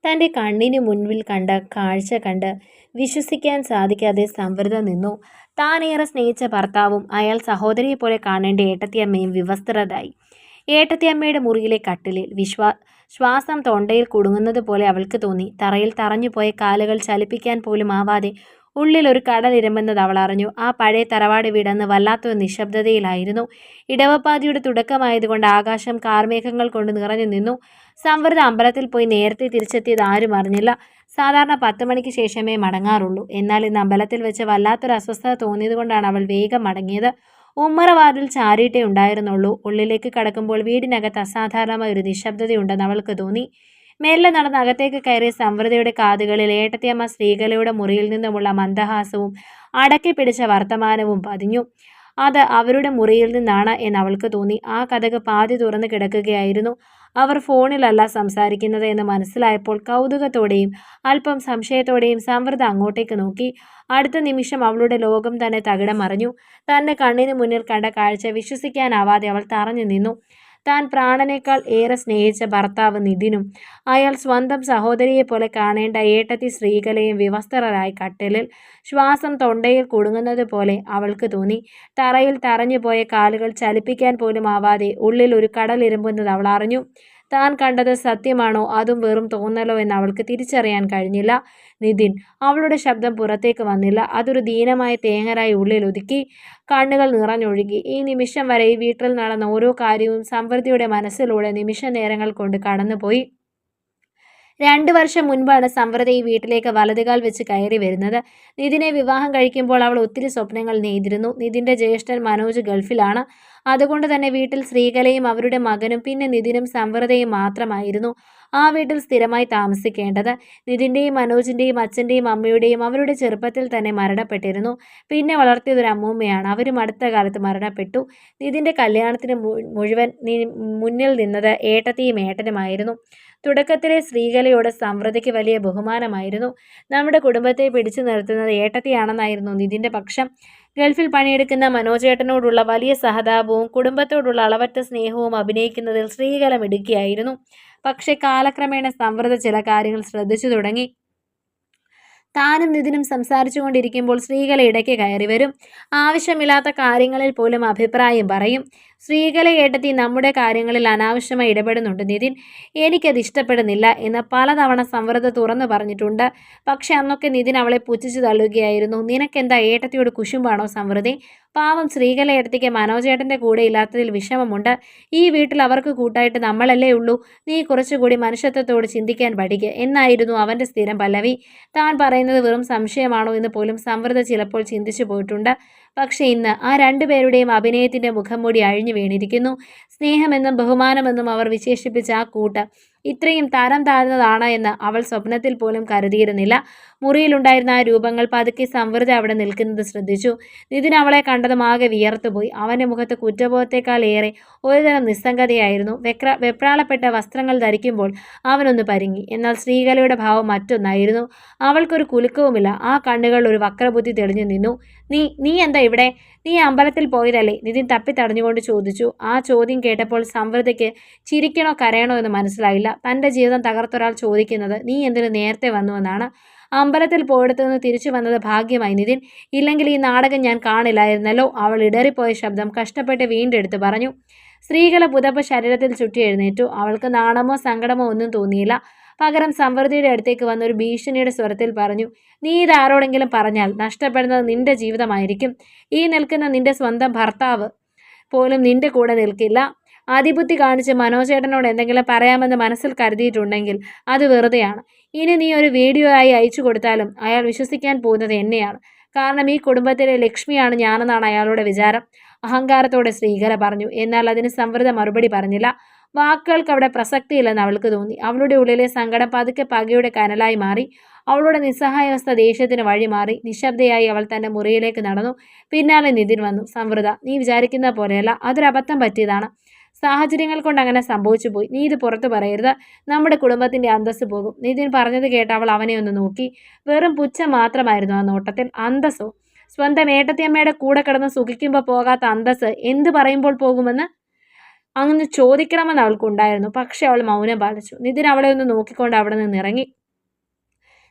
തൻ്റെ കണ്ണിന് മുൻപിൽ കണ്ട കാഴ്ച കണ്ട് വിശ്വസിക്കാൻ സാധിക്കാതെ സംവൃത നിന്നു. താനേറെ സ്നേഹിച്ച ഭർത്താവും അയാൾ സഹോദരിയെ പോലെ കാണേണ്ട ഏട്ടത്തിയമ്മയും വിവസ്ത്രരായി. ഏട്ടത്തിയമ്മയുടെ മുറിയിലെ കട്ടിലിൽ ശ്വാസം തൊണ്ടയിൽ കുടുങ്ങുന്നത് പോലെ അവൾക്ക് തോന്നി. തറയിൽ തറഞ്ഞുപോയ കാലുകൾ ചലിപ്പിക്കാൻ പോലും ആവാതെ ഉള്ളിൽ ഒരു കടലിരമ്പെന്നത് അവൾ അറിഞ്ഞു. ആ പഴയ തറവാട് വീടന്ന് വല്ലാത്തൊരു നിശബ്ദതയിലായിരുന്നു. ഇടവപ്പാതിയുടെ തുടക്കമായതുകൊണ്ട് ആകാശം കാർമേഘങ്ങൾ കൊണ്ട് നിറഞ്ഞു നിന്നു. സംവൃത അമ്പലത്തിൽ പോയി നേരത്തെ തിരിച്ചെത്തിയത് ആരും അറിഞ്ഞില്ല. സാധാരണ 10 മണിക്ക് ശേഷമേ മടങ്ങാറുള്ളൂ. എന്നാൽ ഇന്ന് അമ്പലത്തിൽ വെച്ച് വല്ലാത്തൊരു അസ്വസ്ഥത തോന്നിയതുകൊണ്ടാണ് അവൾ വേഗം മടങ്ങിയത്. ഉമ്മറവാതിൽ ചാരിയിട്ടേ ഉണ്ടായിരുന്നുള്ളൂ. ഉള്ളിലേക്ക് കടക്കുമ്പോൾ വീടിനകത്ത് അസാധാരണമായ ഒരു നിശബ്ദതയുണ്ടെന്ന് അവൾക്ക് തോന്നി. മെല്ലെ നടന്ന് അകത്തേക്ക് കയറിയ സംവൃതയുടെ കാതുകളിൽ ഏട്ടത്തിയമ്മ ശ്രീകലയുടെ മുറിയിൽ നിന്നുമുള്ള മന്ദഹാസവും അടക്കി പിടിച്ച വർത്തമാനവും പതിഞ്ഞു. അത് അവരുടെ മുറിയിൽ നിന്നാണ് എന്ന് അവൾക്ക് തോന്നി. ആ കതക് പാതി തുറന്ന് കിടക്കുകയായിരുന്നു. അവർ ഫോണിലല്ല സംസാരിക്കുന്നത് എന്ന് മനസ്സിലായപ്പോൾ കൗതുകത്തോടെയും അല്പം സംശയത്തോടെയും സംവൃത അങ്ങോട്ടേക്ക് നോക്കി. അടുത്ത നിമിഷം അവളുടെ ലോകം തന്നെ തകിടം മറിഞ്ഞു. തൻ്റെ കണ്ണിന് മുന്നിൽ കണ്ട കാഴ്ച വിശ്വസിക്കാനാവാതെ അവൾ തറഞ്ഞു നിന്നു. താൻ പ്രാണനേക്കാൾ ഏറെ സ്നേഹിച്ച ഭർത്താവ് നിതിനും അയാൾ സ്വന്തം സഹോദരിയെപ്പോലെ കാണേണ്ട ഏട്ടത്തി ശ്രീകലയും വിവസ്ത്രരായി കട്ടിലിൽ. ശ്വാസം തൊണ്ടയിൽ കുടുങ്ങുന്നത് പോലെ അവൾക്ക് തോന്നി. തറയിൽ തറഞ്ഞുപോയ കാലുകൾ ചലിപ്പിക്കാൻ പോലും ആവാതെ ഉള്ളിൽ ഒരു കടലിരമ്പുന്നത് അവൾ അറിഞ്ഞു. താൻ കണ്ടത് സത്യമാണോ അതും വെറും തോന്നലോ എന്ന് അവൾക്ക് തിരിച്ചറിയാൻ കഴിഞ്ഞില്ല. നിതിൻ. അവളുടെ ശബ്ദം പുറത്തേക്ക് വന്നില്ല. അതൊരു ദീനമായ തേങ്ങരായി ഉള്ളിൽ ഒതുക്കി. കണ്ണുകൾ നിറഞ്ഞൊഴുകി. ഈ നിമിഷം വരെ ഈ വീട്ടിൽ നടന്ന ഓരോ കാര്യവും സംവൃതിയുടെ മനസ്സിലൂടെ നിമിഷ നേരങ്ങൾ കൊണ്ട് കടന്നുപോയി. 2 വർഷം മുൻപാണ് സംവൃത ഈ വീട്ടിലേക്ക് വലതുകാൽ വെച്ച് കയറി വരുന്നത്. നിതിനെ വിവാഹം കഴിക്കുമ്പോൾ അവൾ ഒത്തിരി സ്വപ്നങ്ങൾ നെയ്തിരുന്നു. നിതിൻ്റെ ജ്യേഷ്ഠൻ മനോജ് ഗൾഫിലാണ്. അതുകൊണ്ട് തന്നെ വീട്ടിൽ ശ്രീകലയും അവരുടെ മകനും പിന്നെ നിതിനും സംവൃതയും മാത്രമായിരുന്നു ആ വീട്ടിൽ സ്ഥിരമായി താമസിക്കേണ്ടത്. നിതിൻ്റെയും മനോജിൻ്റെയും അച്ഛൻ്റെയും അമ്മയുടെയും അവരുടെ ചെറുപ്പത്തിൽ തന്നെ മരണപ്പെട്ടിരുന്നു. പിന്നെ വളർത്തിയതൊരു അമ്മൂമ്മയാണ്. അവരും അടുത്ത കാലത്ത് മരണപ്പെട്ടു. നിതിൻ്റെ കല്യാണത്തിന് മുന്നിൽ നിന്നത് ഏട്ടത്തിയും ഏട്ടനുമായിരുന്നു. തുടക്കത്തിലെ ശ്രീകലയോട് സംവൃതയ്ക്ക് വലിയ ബഹുമാനമായിരുന്നു. നമ്മുടെ കുടുംബത്തെ പിടിച്ചു നിർത്തുന്നത് ഏട്ടത്തിയാണെന്നായിരുന്നു നിതിൻ്റെ പക്ഷം. ഗൾഫിൽ പണിയെടുക്കുന്ന മനോജേട്ടനോടുള്ള വലിയ സഹതാപവും കുടുംബത്തോടുള്ള അളവറ്റ സ്നേഹവും അഭിനയിക്കുന്നതിൽ ശ്രീകല മിടുക്കിയായിരുന്നു. പക്ഷേ കാലക്രമേണ സംവൃത ചില കാര്യങ്ങൾ ശ്രദ്ധിച്ചു തുടങ്ങി. താനും നിതിനും സംസാരിച്ചു കൊണ്ടിരിക്കുമ്പോൾ ശ്രീകല ഇടയ്ക്ക് കയറി വരും. ആവശ്യമില്ലാത്ത കാര്യങ്ങളിൽ പോലും അഭിപ്രായം പറയും. ശ്രീകല ഏട്ടത്തി നമ്മുടെ കാര്യങ്ങളിൽ അനാവശ്യമായി ഇടപെടുന്നുണ്ട് നിതിൻ. എനിക്കത് ഇഷ്ടപ്പെടുന്നില്ല എന്ന് പലതവണ സംവൃത തുറന്നു പറഞ്ഞിട്ടുണ്ട്. പക്ഷെ അന്നൊക്കെ നിതിൻ അവളെ പുച്ഛിച്ചു തള്ളുകയായിരുന്നു. നിനക്കെന്താ ഏട്ടത്തിയോട് കുശുമ്പാണോ സംവൃതേ? പാവം ശ്രീകല ഏട്ടത്തിക്ക് മനോജേട്ടൻ്റെ കൂടെ ഇല്ലാത്തതിൽ വിഷമമുണ്ട്. ഈ വീട്ടിൽ അവർക്ക് കൂട്ടായിട്ട് നമ്മളല്ലേ ഉള്ളൂ. നീ കുറച്ചുകൂടി മനുഷ്യത്വത്തോട് ചിന്തിക്കാൻ പഠിക്കുക എന്നായിരുന്നു അവൻ്റെ സ്ഥിരം പല്ലവി. താൻ പറയുന്നത് വെറും സംശയമാണോ എന്ന് പോലും സംവൃത ചിലപ്പോൾ ചിന്തിച്ചു പോയിട്ടുണ്ട്. പക്ഷേ ഇന്ന് ആ 2 പേരുടെയും അഭിനയത്തിൻ്റെ മുഖംമൂടി അഴിഞ്ഞു വീണിരിക്കുന്നു. സ്നേഹമെന്നും ബഹുമാനമെന്നും അവർ വിശേഷിപ്പിച്ച ആ കൂട്ട് ഇത്രയും തരം താഴ്ന്നതാണ് എന്ന് അവൾ സ്വപ്നത്തിൽ പോലും കരുതിയിരുന്നില്ല. മുറിയിലുണ്ടായിരുന്ന ആ രൂപങ്ങൾ പതുക്കെ സംവൃത അവിടെ നിൽക്കുന്നത് ശ്രദ്ധിച്ചു. നിതിൻ അവളെ കണ്ടതും ആകെ വിയർത്തുപോയി. അവൻ്റെ മുഖത്ത് കുറ്റബോധത്തേക്കാൾ ഏറെ ഒരുതരം നിസ്സംഗതയായിരുന്നു. വെപ്രാളപ്പെട്ട വസ്ത്രങ്ങൾ ധരിക്കുമ്പോൾ അവനൊന്ന് പരിങ്ങി. എന്നാൽ ശ്രീകലയുടെ ഭാവം മറ്റൊന്നായിരുന്നു. അവൾക്കൊരു കുലുക്കവുമില്ല. ആ കണ്ണുകളിൽ ഒരു വക്രബുദ്ധി തെളിഞ്ഞു നിന്നു. നീ എന്താ ഇവിടെ? നീ അമ്പലത്തിൽ പോയതല്ലേ? നിതിൻ തപ്പിത്തടഞ്ഞുകൊണ്ട് ചോദിച്ചു. ആ ചോദ്യം കേട്ടപ്പോൾ സംവൃതയ്ക്ക് ചിരിക്കണോ കരയണോ എന്ന് മനസ്സിലായില്ല. തൻ്റെ ജീവിതം തകർത്തൊരാൾ ചോദിക്കുന്നത് നീ എന്തിനു നേരത്തെ വന്നുവെന്നാണ്. അമ്പലത്തിൽ പോയിടത്തു നിന്ന് തിരിച്ചു വന്നത് ഭാഗ്യമായി നിതിൻ. ഇല്ലെങ്കിൽ ഈ നാടകം ഞാൻ കാണില്ലായിരുന്നല്ലോ. അവൾ ഇടറിപ്പോയ ശബ്ദം കഷ്ടപ്പെട്ട് വീണ്ടെടുത്ത് പറഞ്ഞു. സ്ത്രീകളെ പുതപ്പ് ശരീരത്തിൽ ചുറ്റി എഴുന്നേറ്റു. അവൾക്ക് നാണമോ സങ്കടമോ ഒന്നും തോന്നിയില്ല. പകരം സംവൃതിയുടെ അടുത്തേക്ക് വന്ന ഒരു ഭീഷണിയുടെ സ്വരത്തിൽ പറഞ്ഞു. നീ ഇത് ആരോടെങ്കിലും പറഞ്ഞാൽ നഷ്ടപ്പെടുന്നത് നിന്റെ ജീവിതമായിരിക്കും. ഈ നിൽക്കുന്ന നിന്റെ സ്വന്തം ഭർത്താവ് പോലും നിന്റെ കൂടെ നിൽക്കില്ല. അതിബുദ്ധി കാണിച്ച് മനോജേട്ടനോട് എന്തെങ്കിലും പറയാമെന്ന് മനസ്സിൽ കരുതിയിട്ടുണ്ടെങ്കിൽ അത് വെറുതെയാണ്. ഇനി നീ ഒരു വീഡിയോ ആയി അയച്ചു കൊടുത്താലും അയാൾ വിശ്വസിക്കാൻ പോകുന്നത് എന്നെയാണ്. കാരണം ഈ കുടുംബത്തിലെ ലക്ഷ്മിയാണ് ഞാനെന്നാണ് അയാളുടെ വിചാരം. അഹങ്കാരത്തോടെ ശ്രീകല പറഞ്ഞു. എന്നാൽ അതിന് സംവൃത മറുപടി പറഞ്ഞില്ല. വാക്കുകൾക്ക് അവിടെ പ്രസക്തിയില്ലെന്ന് അവൾക്ക് തോന്നി. അവളുടെ ഉള്ളിലെ സങ്കടം പതുക്കെ പകയുടെ കനലായി മാറി. അവളുടെ നിസ്സഹായാവസ്ഥ ദേഷ്യത്തിന് വഴിമാറി. നിശബ്ദയായി അവൾ തൻ്റെ മുറിയിലേക്ക് നടന്നു. പിന്നാലെ നിതിൻ വന്നു. സംവൃത, നീ വിചാരിക്കുന്ന പോലെയല്ല. അതൊരബദ്ധം പറ്റിയതാണ്. സാഹചര്യങ്ങൾ കൊണ്ട് അങ്ങനെ സംഭവിച്ചു പോയി. നീ ഇത് പുറത്തു പറയരുത്. നമ്മുടെ കുടുംബത്തിൻ്റെ അന്തസ്സ് പോകും. നിതിൻ പറഞ്ഞത് കേട്ട് അവൾ അവനെ ഒന്ന് നോക്കി. വെറും പുച്ഛം മാത്രമായിരുന്നു ആ നോട്ടത്തിൽ. അന്തസ്സോ? സ്വന്തം ഏട്ടത്തിയമ്മയുടെ കൂടെ കിടന്ന് സുഖിക്കുമ്പോൾ പോകാത്ത അന്തസ്സ് എന്ത് പറയുമ്പോൾ പോകുമെന്ന് അങ്ങനെ ചോദിക്കണമെന്ന് അവൾക്കുണ്ടായിരുന്നു. പക്ഷെ അവൾ മൗനം പാലിച്ചു. നിതിൻ അവളെ ഒന്ന് നോക്കിക്കൊണ്ട് അവിടെ നിന്ന് ഇറങ്ങി.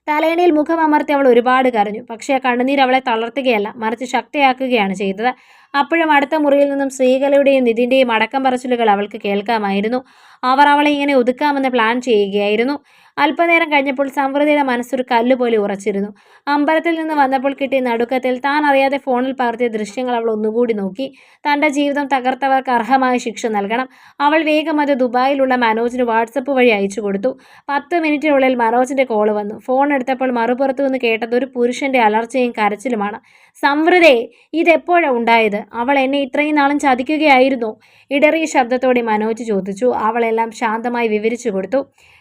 തലയണയിൽ മുഖം അമർത്തി അവൾ ഒരുപാട് കരഞ്ഞു. പക്ഷേ ആ കണ്ണുനീർ അവളെ തളർത്തുകയല്ല, മറിച്ച് ശക്തിയാക്കുകയാണ് ചെയ്തത്. അപ്പോഴും അടുത്ത മുറിയിൽ നിന്നും ശ്രീകലയുടെയും നിതിൻ്റെയും അടക്കം പറച്ചിലുകൾ അവൾക്ക് കേൾക്കാമായിരുന്നു. അവർ അവളെ ഇങ്ങനെ ഒതുക്കാമെന്ന് പ്ലാൻ ചെയ്യുകയായിരുന്നു. അല്പനേരം കഴിഞ്ഞപ്പോൾ സമൃദ്ധിയുടെ മനസ്സൊരു കല്ലുപോലെ ഉറച്ചിരുന്നു. അമ്പലത്തിൽ നിന്ന് വന്നപ്പോൾ കിട്ടിയ നടുക്കത്തിൽ താൻ അറിയാതെ ഫോണിൽ പകർത്തിയ ദൃശ്യങ്ങൾ അവൾ ഒന്നുകൂടി നോക്കി. തൻ്റെ ജീവിതം തകർത്തവർക്ക് അർഹമായ ശിക്ഷ നൽകണം. അവൾ വേഗം അത് ദുബായിലുള്ള മനോജിന് വാട്സപ്പ് വഴി അയച്ചു കൊടുത്തു. 10 മിനിറ്റിനുള്ളിൽ മനോജിൻ്റെ കോള് വന്നു. ഫോൺ എടുത്തപ്പോൾ മറുപുറത്തു നിന്ന് കേട്ടത് ഒരു പുരുഷന്റെ അലർച്ചയും കരച്ചിലുമാണ്. സമൃദ്ധേ, ഇതെപ്പോഴാണ് ഉണ്ടായത്? അവൾ എന്നെ ഇത്രയും നാളും ചതിക്കുകയായിരുന്നു. ഇടറിയ ശബ്ദത്തോടെ മനോജ് ചോദിച്ചു. അവളെല്ലാം ശാന്തമായി വിവരിച്ചു കൊടുത്തു.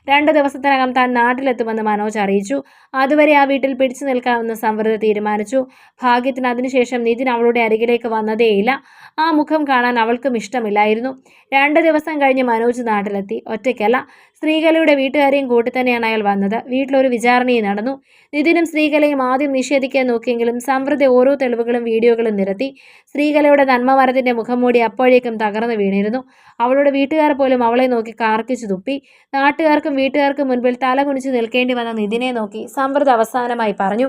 2 ദിവസത്തിനകം താൻ നാട്ടിലെത്തുമെന്ന് മനോജ് അറിയിച്ചു. അതുവരെ ആ വീട്ടിൽ പിടിച്ചു നിൽക്കാമെന്ന് സമൃദ്ധ തീരുമാനിച്ചു. ഭാഗ്യത്തിന് അതിനുശേഷം നിതിൻ അവളുടെ അരികിലേക്ക് വന്നതേയില്ല. ആ മുഖം കാണാൻ അവൾക്കും ഇഷ്ടമില്ലായിരുന്നു. 2 ദിവസം കഴിഞ്ഞ് മനോജ് നാട്ടിലെത്തി. ഒറ്റയ്ക്കല്ല, ശ്രീകലയുടെ വീട്ടുകാരെയും കൂട്ടി തന്നെയാണ് അയാൾ വന്നത്. വീട്ടിലൊരു വിചാരണയും നടന്നു. നിതിനും ശ്രീകലയും ആദ്യം നിഷേധിക്കാൻ നോക്കിയെങ്കിലും സമൃദ്ധ ഓരോ തെളിവുകളും വീഡിയോകളും നിരത്തി. ശ്രീകലയുടെ നന്മമരത്തിന്റെ മുഖംമൂടി അപ്പോഴേക്കും തകർന്നു വീണിരുന്നു. അവളുടെ വീട്ടുകാർ പോലും അവളെ നോക്കി കാർക്കിച്ചു തുപ്പി. നാട്ടുകാർക്കും വീട്ടുകാർക്കും മുൻപിൽ തല കുനിച്ച് നിൽക്കേണ്ടി വന്ന നിതിനെ നോക്കി സമൃദ്ധ അവസാനമായി പറഞ്ഞു,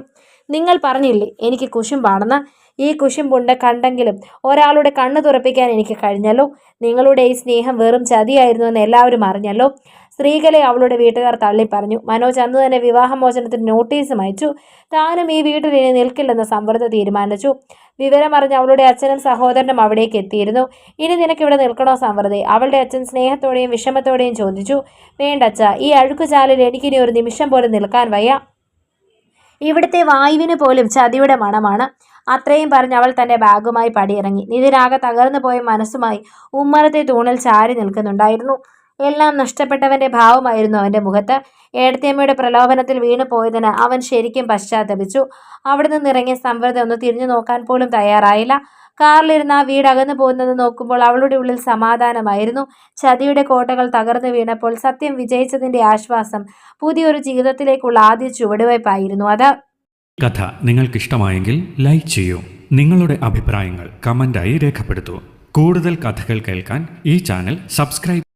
നിങ്ങൾ പറഞ്ഞില്ലേ എനിക്ക് കുശുമ്പാണെന്ന്? ഈ കുശുമ്പുണ്ട് കണ്ടെങ്കിലും ഒരാളുടെ കണ്ണു തുറപ്പിക്കാൻ എനിക്ക് കഴിഞ്ഞല്ലോ. നിങ്ങളുടെ ഈ സ്നേഹം വെറും ചതിയായിരുന്നു എന്ന് എല്ലാവരും അറിഞ്ഞല്ലോ. സ്ത്രീകളെ അവളുടെ വീട്ടുകാർ തള്ളിപ്പറഞ്ഞു. മനോജ് അന്ന് തന്നെ വിവാഹമോചനത്തിന് നോട്ടീസും അയച്ചു. താനും ഈ വീട്ടിൽ ഇനി നിൽക്കില്ലെന്ന് സമൃദ്ധ തീരുമാനിച്ചു. വിവരമറിഞ്ഞ് അവളുടെ അച്ഛനും സഹോദരനും അവിടേക്ക് എത്തിയിരുന്നു. ഇനി നിനക്കിവിടെ നിൽക്കണോ സമൃദ്ധി? അവളുടെ അച്ഛൻ സ്നേഹത്തോടെയും വിഷമത്തോടെയും ചോദിച്ചു. വേണ്ടച്ച, ഈ അഴുക്കുചാലിൽ എനിക്കിനി ഒരു നിമിഷം പോലും നിൽക്കാൻ വയ്യ. ഇവിടുത്തെ വായുവിന് പോലും ചതിയുടെ മണമാണ്. അത്രയും പറഞ്ഞ് അവൾ തൻ്റെ ബാഗുമായി പടിയിറങ്ങി. നിതിനാകെ തകർന്നു പോയ മനസ്സുമായി ഉമ്മറത്തെ തൂണിൽ ചാരി നിൽക്കുന്നുണ്ടായിരുന്നു. എല്ലാം നഷ്ടപ്പെട്ടവൻ്റെ ഭാവമായിരുന്നു അവൻ്റെ മുഖത്ത്. ഏടത്തിയമ്മയുടെ പ്രലോഭനത്തിൽ വീണു പോയതിന് അവൻ ശരിക്കും പശ്ചാത്തപിച്ചു. അവിടെ നിന്നിറങ്ങിയ സമൃദ്ധ ഒന്ന് തിരിഞ്ഞു നോക്കാൻ പോലും തയ്യാറായില്ല. കാറിലിരുന്ന് ആ വീട് അകന്നു പോകുന്നത് നോക്കുമ്പോൾ അവളുടെ ഉള്ളിൽ സമാധാനമായിരുന്നു. ചതിയുടെ കോട്ടകൾ തകർന്നു വീണപ്പോൾ സത്യം വിജയിച്ചതിൻ്റെ ആശ്വാസം. പുതിയൊരു ജീവിതത്തിലേക്കുള്ള ആദ്യ ചുവടുവയ്പായിരുന്നു അത്. കഥ നിങ്ങൾക്കിഷ്ടമായെങ്കിൽ ലൈക്ക് ചെയ്യൂ. നിങ്ങളുടെ അഭിപ്രായങ്ങൾ കമൻ്റായി രേഖപ്പെടുത്തൂ. കൂടുതൽ കഥകൾ കേൾക്കാൻ ഈ ചാനൽ സബ്സ്ക്രൈബ്